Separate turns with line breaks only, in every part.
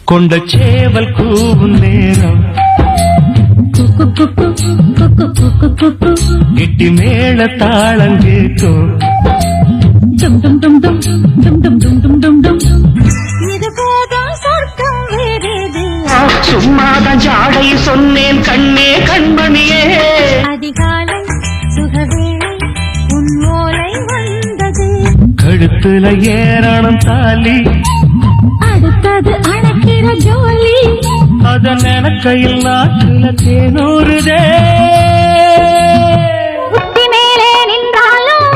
கொண்ட சேவல் கூவும் நேரம் கெட்டி மேள தாளம் கேட்கும் சும்மாதான் ஜாடை சொன்னேன் கண்ணே கண்மணியே
அதிகாலை சுகவேளை உன் ஓலை வந்தது
கழுத்துல ஏறணும் தாலி
அடுத்தது அணைக்கிற ஜோலி
அத நினைக்கையில் நாட்டுல தேனூறுதே
உச்சி மேலே நின்றாலும்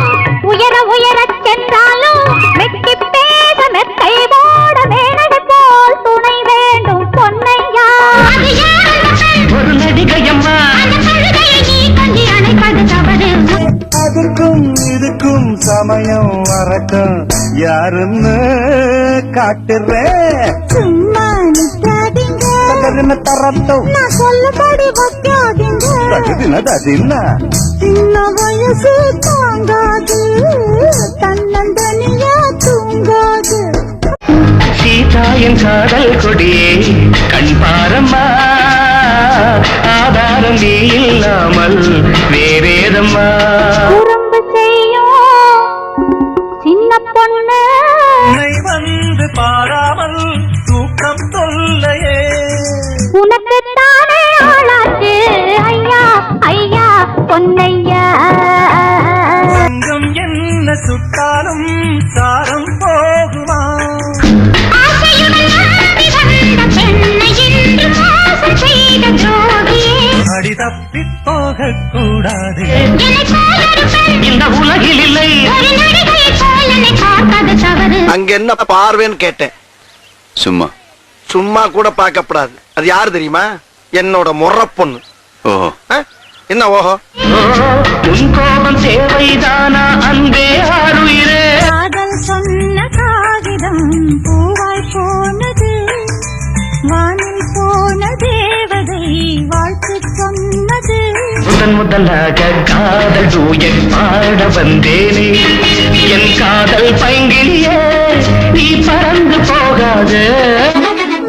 உயர உயரச் சென்றாலும் வெட்டி பேச மெத்தை போட மேனடை போல் துணை வேண்டும் பொன்னையா
ஒரு நடிகையம்மா
நீ கொஞ்சி அணைப்பது தவறு
அதுக்கும் இதுக்கும் சமயம் வரட்டும் யாருன்னு காட்டுறேன்
சும்மா நிற்காதீங்க
தரட்டும்
நான் சொல்லபடி வைக்காதீங்க
அதில்ல
சின்ன வயசு தாங்காது தன்னந்தனியா தூங்காது
சீதா என் காதல் கொடியே கண் பாரம்மா ஆதாரம் நீ இல்லாமல் வேறேதம்மா
குறும்பு செய்யும் சின்ன பொண்ணு
உன்னை வந்து பாராமல் தூக்கம் தொல்லையே
உனக்கு தானே ஆளாச்சு ஐயா ஐயா பொன்னையா
அங்கம் என்ன சுட்டாலும் சாரம் போகுமா அடி தப்பி போக கூடாது இந்த உலகில் இல்லை
அங்க என்ன பார்வைன்னு கேட்டேன்
சும்மா
சும்மா கூட பார்க்கப்படாது அது யாரு தெரியுமா என்னோட முறை பொண்ணு
ஓஹோ
என்ன ஓஹோ
உன் கோபம் தேவைதானா அன்பே ஆறுயிரே
காதல் சொன்ன காகிதம் பூவாய் போனது வானில் போன தேவதை வாழ்த்து சொன்னது
முதலாக காதல் தூயன் பாட வந்தேனே என் காதல் பைங்கிலியே நீ பறந்து போகாது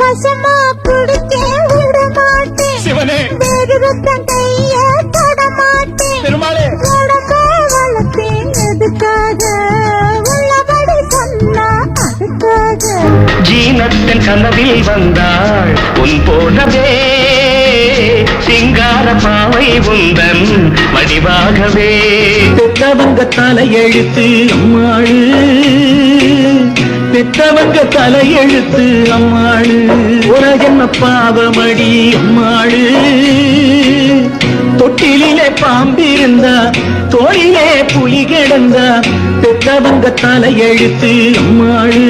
வசமா பிடிக்க விட மாட்டேன்
சிவனே
வேறு ரத்தம் கைய தொட மாட்டேன்
பெருமாளே
உடம்ப வளர்த்தேன் எதுக்காக உள்ளபடி சொன்னா அதுக்காக
ஜீனத்தின் கனவில் வந்தாள் உன் போலவே சிங்கார பாவை உந்தன் வடிவாகவே பெற்றவங்க தலையெழுத்து அம்மாளு பெற்றவங்க தலையெழுத்து அம்மாளு உலகென்ன பாவமடி அம்மாளு தொட்டிலே பாம்பிருந்தா தோழிலே புலி கிடந்தா பெற்றவங்க தலையெழுத்து அம்மாளு